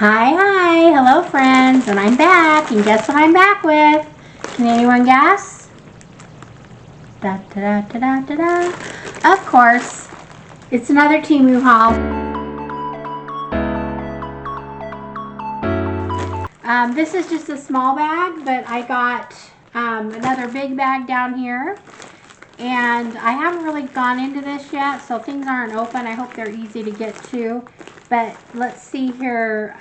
Hi, hello friends, and I'm back, and guess what I'm back with? Can anyone guess? Da da da da da da. Of course, it's another TEMU haul. This is just a small bag, but I got another big bag down here. And I haven't really gone into this yet, so things aren't open. I hope they're easy to get to. But let's see here.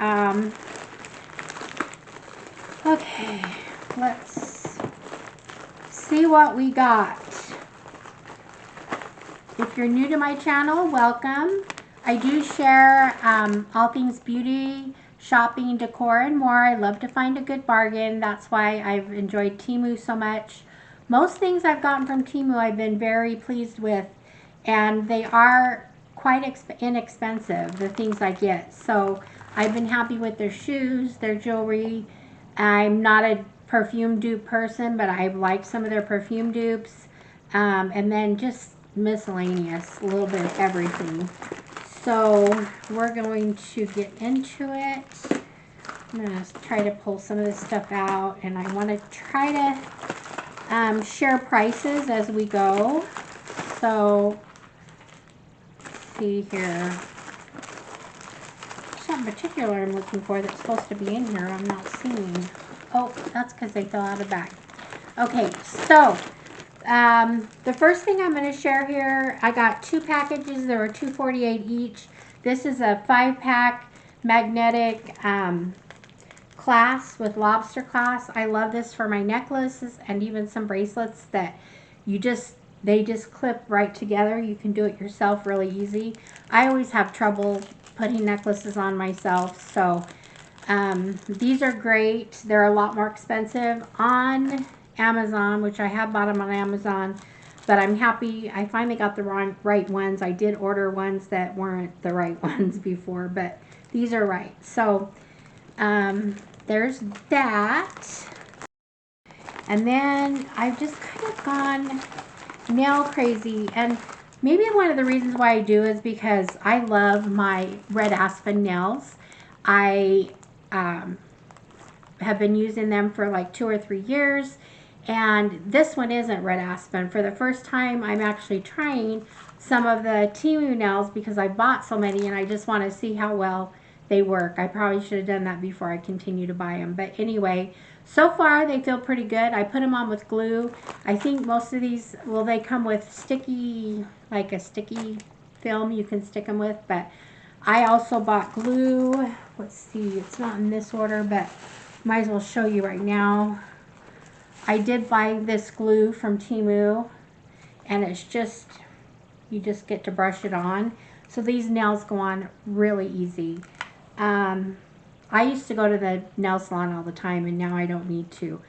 Okay, let's see what we got. If you're new to my channel, welcome. I do share all things beauty, shopping, decor, and more. I love to find a good bargain. That's why I've enjoyed TEMU so much. Most things I've gotten from TEMU I've been very pleased with, and they are quite inexpensive, the things I get. So I've been happy with their shoes, their jewelry. I'm not a perfume dupe person, but I like some of their perfume dupes. And then just miscellaneous, a little bit of everything. So we're going to get into it. I'm going to try to pull some of this stuff out, and I want to try to share prices as we go. So let's see here. Something particular I'm looking for that's supposed to be in here I'm not seeing. Oh, that's because they fell out of the bag. Okay, so the first thing I'm going to share here, I got 2 packages. There were $2.48 each. This is a 5-pack magnetic clasp with lobster clasp. I love this for my necklaces and even some bracelets that they just clip right together. You can do it yourself really easy. I always have trouble putting necklaces on myself, so these are great. They're a lot more expensive on Amazon, which I have bought them on Amazon, but I'm happy I finally got the right ones. I did order ones that weren't the right ones before, but these are right. So there's that. And then I've just kind of gone nail crazy, and maybe one of the reasons why I do is because I love my red Aspen nails. I have been using them for like 2 or 3 years, and this one isn't red Aspen. For the first time, I'm actually trying some of the TEMU nails because I bought so many and I just want to see how well they work. I probably should have done that before I continue to buy them, but anyway, so far they feel pretty good. I put them on with glue. I think most of these, well, they come with sticky, like a sticky film you can stick them with, but I also bought glue. Let's see, it's not in this order, but might as well show you right now. I did buy this glue from TEMU, and it's just, you just get to brush it on. So these nails go on really easy. I used to go to the nail salon all the time, and now I don't need to.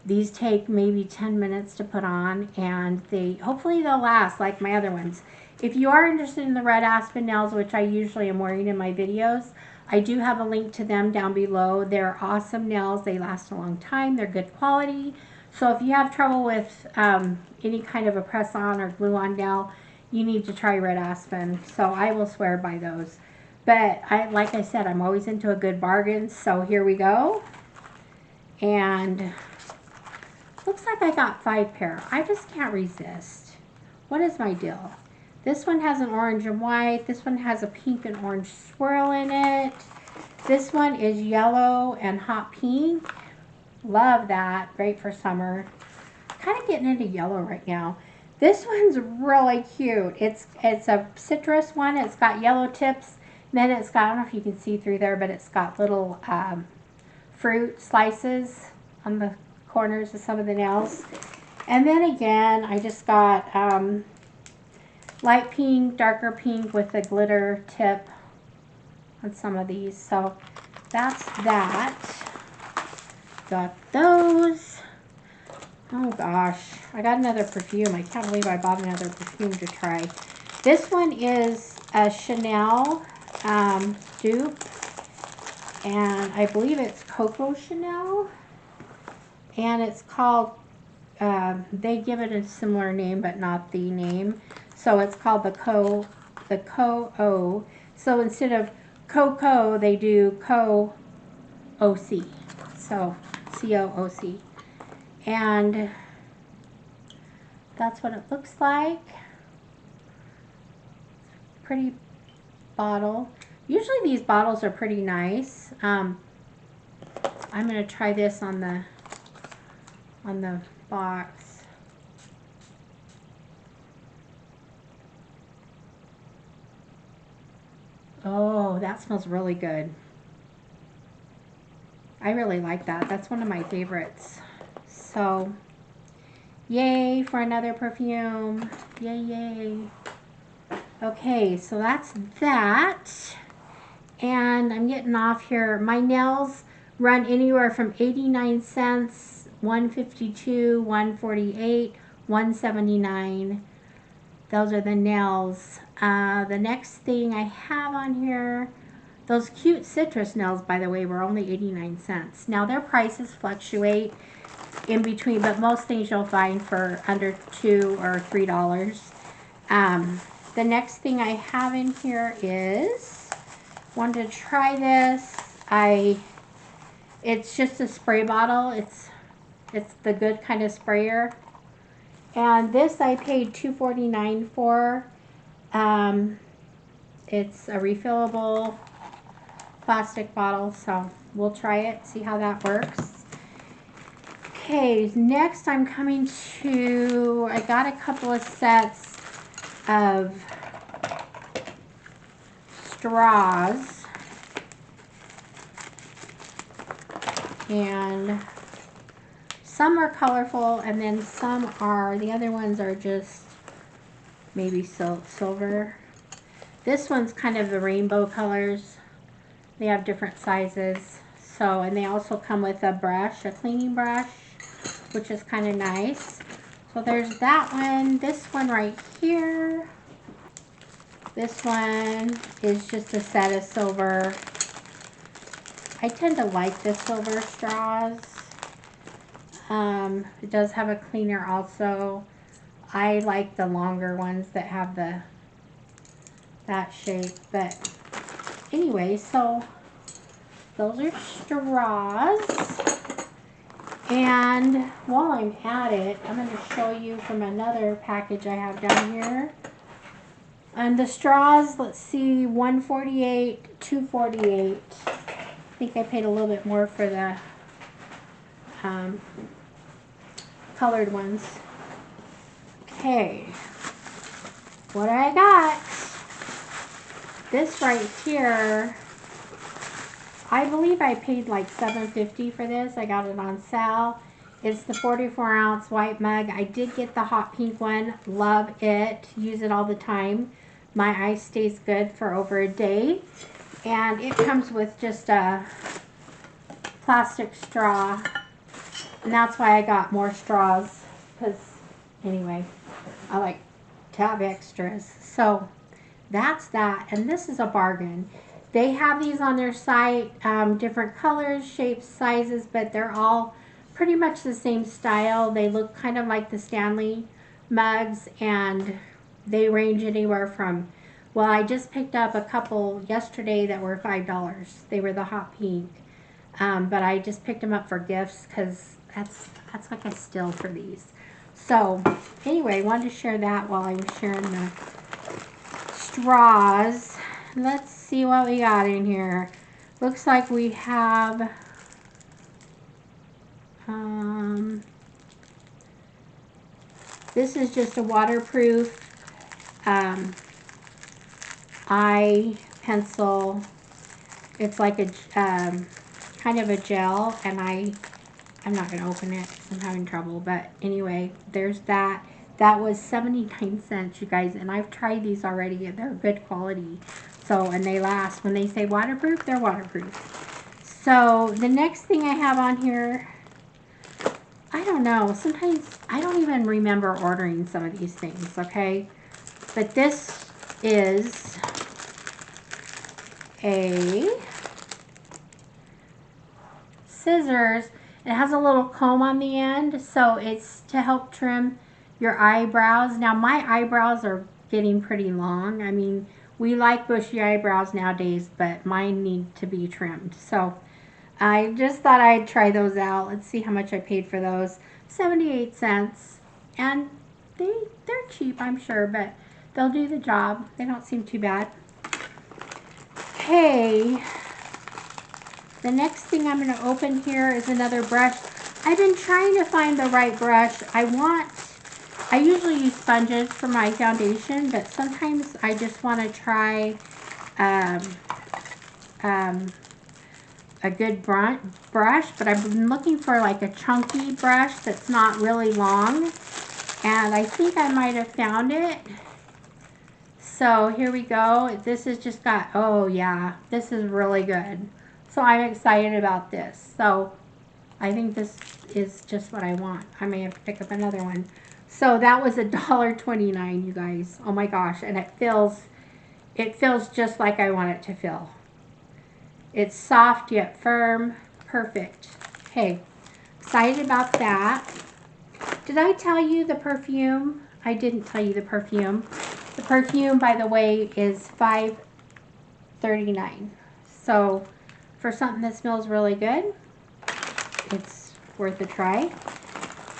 These take maybe 10 minutes to put on, and hopefully they'll last like my other ones. If you are interested in the red Aspen nails, which I usually am wearing in my videos, I do have a link to them down below. They're awesome nails. They last a long time. They're good quality. So if you have trouble with any kind of a press-on or glue-on nail, you need to try red Aspen. So I will swear by those. But like I said, I'm always into a good bargain. So here we go. And looks like I got 5 pair. I just can't resist. What is my deal? This one has an orange and white. This one has a pink and orange swirl in it. This one is yellow and hot pink. Love that. Great for summer. Kind of getting into yellow right now. This one's really cute. It's a citrus one. It's got yellow tips. Then it's got, I don't know if you can see through there, but it's got little fruit slices on the corners of some of the nails. And then again, I just got light pink, darker pink with a glitter tip on some of these. So that's that. Got those. Oh gosh, I got another perfume. I can't believe I bought another perfume to try. This one is a Chanel dupe, and I believe it's Coco Chanel, and it's called, they give it a similar name but not the name, so it's called the Co-O. So instead of Coco, they do Co-O-C. So, C-O-O-C. And that's what it looks like. Pretty bottle. Usually these bottles are pretty nice. I'm going to try this on the box. Oh, that smells really good. I really like that. That's one of my favorites. So, yay for another perfume. Yay, yay. Okay, so that's that. And I'm getting off here. My nails run anywhere from 89 cents, 152, 148, 179. Those are the nails. The next thing I have on here, those cute citrus nails, by the way, were only 89 cents. Now their prices fluctuate in between, but most things you'll find for under $2 or $3. The next thing I have in here is, wanted to try this. It's just a spray bottle. It's the good kind of sprayer. And this I paid $2.49 for. It's a refillable plastic bottle, so we'll try it, see how that works. Okay, next I'm coming to, I got a couple of sets of straws, and some are colorful and then some are, the other ones are just maybe silver. This one's kind of the rainbow colors. They have different sizes. So, and they also come with a brush, a cleaning brush, which is kind of nice. So there's that one. This one right here. This one is just a set of silver. I tend to like the silver straws. It does have a cleaner also. I like the longer ones that have that shape. But anyway, so those are straws. And while I'm at it, I'm going to show you from another package I have down here. And the straws, let's see, $1.48, $2.48. I think I paid a little bit more for the colored ones. Okay, what I got? This right here, I believe I paid like $7.50 for this. I got it on sale. It's the 44-ounce white mug. I did get the hot pink one. Love it. Use it all the time. My ice stays good for over a day. And it comes with just a plastic straw. And that's why I got more straws. Because, anyway, I like to have extras. So, that's that. And this is a bargain. They have these on their site, different colors, shapes, sizes, but they're all pretty much the same style. They look kind of like the Stanley mugs, and they range anywhere from, well, I just picked up a couple yesterday that were $5. They were the hot pink, but I just picked them up for gifts because that's like a steal for these. So anyway, wanted to share that while I was sharing the straws. Let's see what we got in here. Looks like we have this is just a waterproof eye pencil. It's like a kind of a gel, and I'm not going to open it because I'm having trouble. But anyway, there's that. That was 79 cents, you guys, and I've tried these already. They're good quality. So, and they last. When they say waterproof, they're waterproof. So, the next thing I have on here, I don't know. Sometimes I don't even remember ordering some of these things, okay? But this is a scissors. It has a little comb on the end, so it's to help trim your eyebrows. Now, my eyebrows are getting pretty long. I mean, We like bushy eyebrows nowadays, but mine need to be trimmed. So I just thought I'd try those out. Let's see how much I paid for those. 78 cents. And they're cheap, I'm sure, but they'll do the job. They don't seem too bad. Okay. The next thing I'm going to open here is another brush. I've been trying to find the right brush. I usually use sponges for my foundation, but sometimes I just want to try a good brush, but I've been looking for like a chunky brush that's not really long, and I think I might have found it. So here we go. This has just got, oh yeah, this is really good. So I'm excited about this. So I think this is just what I want. I may have to pick up another one. So that was $1.29, you guys. Oh my gosh, and it feels just like I want it to feel. It's soft yet firm. Perfect. Okay, excited about that. Did I tell you the perfume? I didn't tell you the perfume. The perfume, by the way, is $5.39. So for something that smells really good, it's worth a try.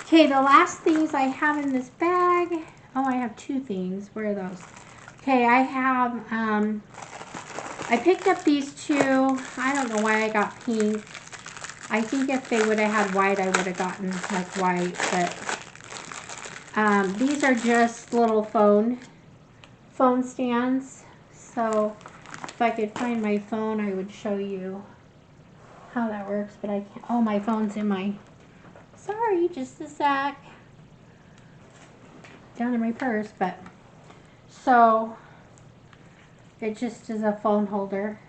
Okay, the last things I have in this bag. Oh, I have two things. Where are those? Okay, I have, I picked up these two. I don't know why I got pink. I think if they would have had white, I would have gotten like white, but these are just little phone stands. So if I could find my phone, I would show you how that works, but I can't. Oh, my phone's in my, sorry, just a sec, down in my purse. But so it just is a phone holder.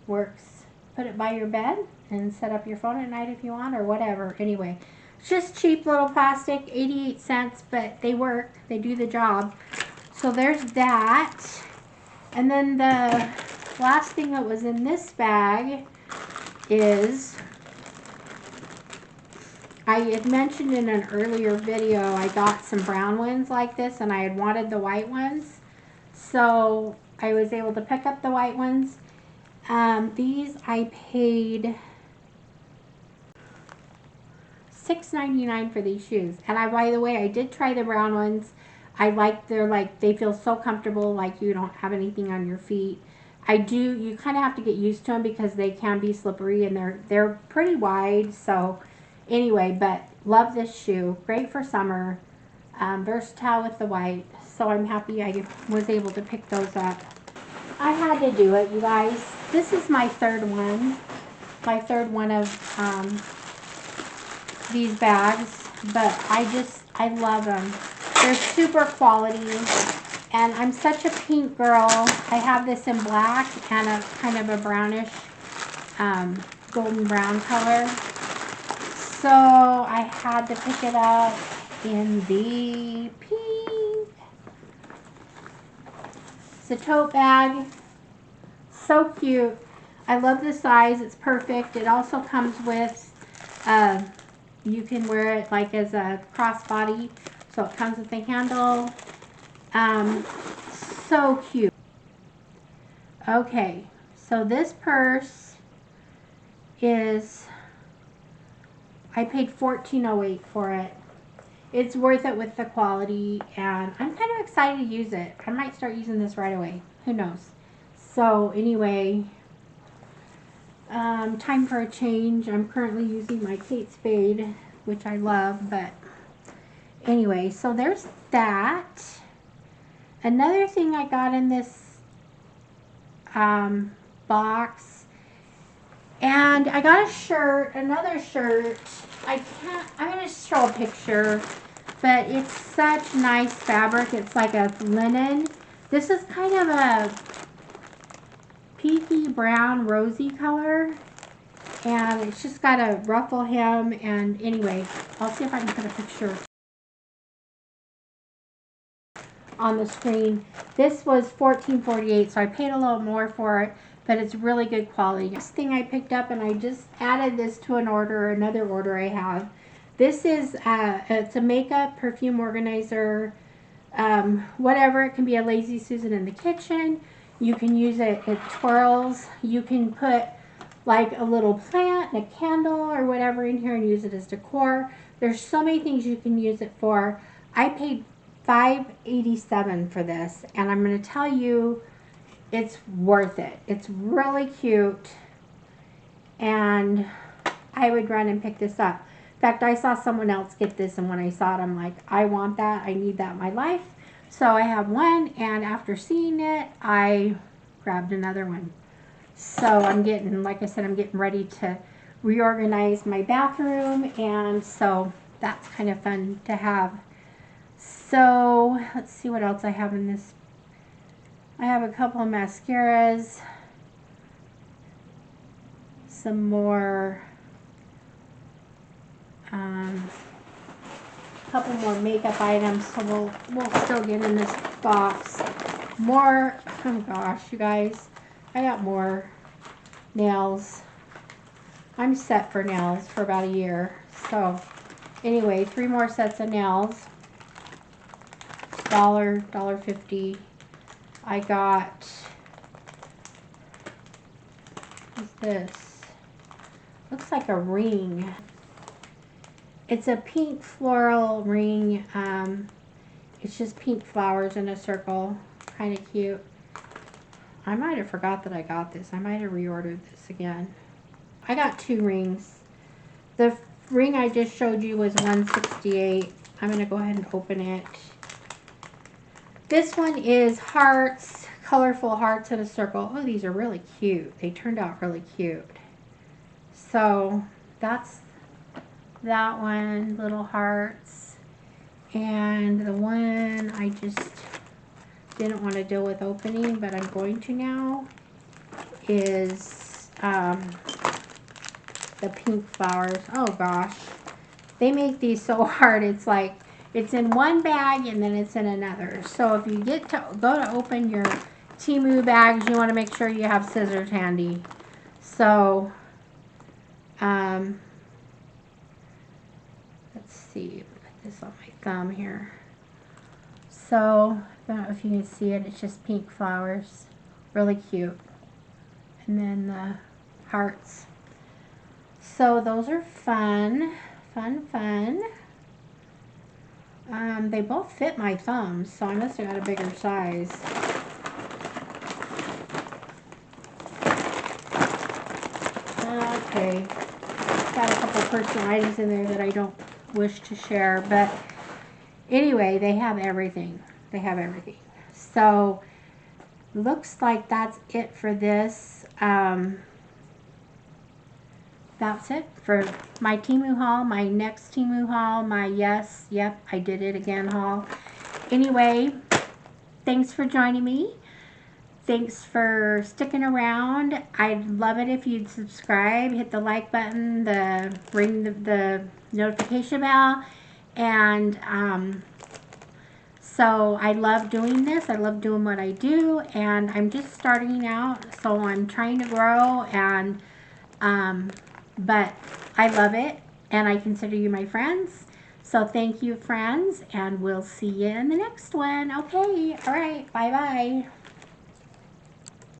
Works. Put it by your bed and set up your phone at night if you want, or whatever. Anyway, it's just cheap little plastic, 88 cents, but they work. They do the job. So there's that. And then the last thing that was in this bag is, I had mentioned in an earlier video I got some brown ones like this, and I had wanted the white ones. So I was able to pick up the white ones. These I paid $6.99 for these shoes. And by the way, I did try the brown ones. I like, they feel so comfortable, like you don't have anything on your feet. You kind of have to get used to them because they can be slippery, and they're pretty wide. So anyway, but love this shoe. Great for summer. Versatile with the white. So I'm happy I was able to pick those up. I had to do it, you guys. This is my third one. My third one of these bags. But I love them. They're super quality. And I'm such a pink girl. I have this in black and a kind of a brownish, golden brown color. So I had to pick it up in the pink. It's a tote bag. So cute. I love the size. It's perfect. It also comes with, you can wear it like as a crossbody. So it comes with a handle. So cute. Okay, so this purse is, I paid $14.08 for it. It's worth it with the quality, and I'm kind of excited to use it. I might start using this right away. Who knows? So anyway, time for a change. I'm currently using my Kate Spade, which I love, but anyway, so there's that. Another thing I got in this box, and I got a shirt, another shirt. I'm going to show a picture, but it's such nice fabric. It's like a linen. This is kind of a pinky brown rosy color, and it's just got a ruffle hem. And anyway, I'll see if I can put a picture on the screen. This was $14.48, so I paid a little more for it, but it's really good quality. Next thing I picked up, and I just added this to another order I have. This is it's a makeup perfume organizer whatever. It can be a lazy Susan in the kitchen. You can use it, it twirls. You can put like a little plant and a candle or whatever in here and use it as decor. There's so many things you can use it for. I paid $5.87 for this, and I'm going to tell you, it's worth it. It's really cute, and I would run and pick this up. In fact, I saw someone else get this, and when I saw it, I'm like, I want that. I need that in my life. So I have one, and after seeing it, I grabbed another one. So I'm getting, like I said, I'm getting ready to reorganize my bathroom, and so that's kind of fun to have. So let's see what else I have in this. I have a couple of mascaras, some more, couple more makeup items, so we'll still get in this box. More, oh gosh, you guys, I got more nails. I'm set for nails for about a year. So anyway, 3 more sets of nails. $1.50. I got, what's this? Looks like a ring. It's a pink floral ring. It's just pink flowers in a circle. Kind of cute. I might have forgot that I got this. I might have reordered this again. I got 2 rings. The ring I just showed you was $168. I'm going to go ahead and open it. This one is hearts, colorful hearts in a circle. Oh, these are really cute. They turned out really cute. So that's that one, little hearts. And the one I just didn't want to deal with opening, but I'm going to now, is the pink flowers. Oh gosh, they make these so hard. It's like it's in one bag and then it's in another. So if you get to go to open your TEMU bags, you want to make sure you have scissors handy. So let's see, put this on my thumb here. So I don't know if you can see it, it's just pink flowers, really cute. And then the hearts. So those are fun. They both fit my thumbs, so I must have got a bigger size. Okay, got a couple personal items in there that I don't wish to share, but anyway, they have everything. They have everything. So looks like that's it for this. That's it for my TEMU haul, my next TEMU haul, my yes, yep, I did it again haul. Anyway, thanks for joining me. Thanks for sticking around. I'd love it if you'd subscribe, hit the like button, ring the notification bell, and so I love doing this. I love doing what I do, and I'm just starting out, so I'm trying to grow, and but I love it, and I consider you my friends. So thank you, friends, and we'll see you in the next one. Okay, all right, bye-bye.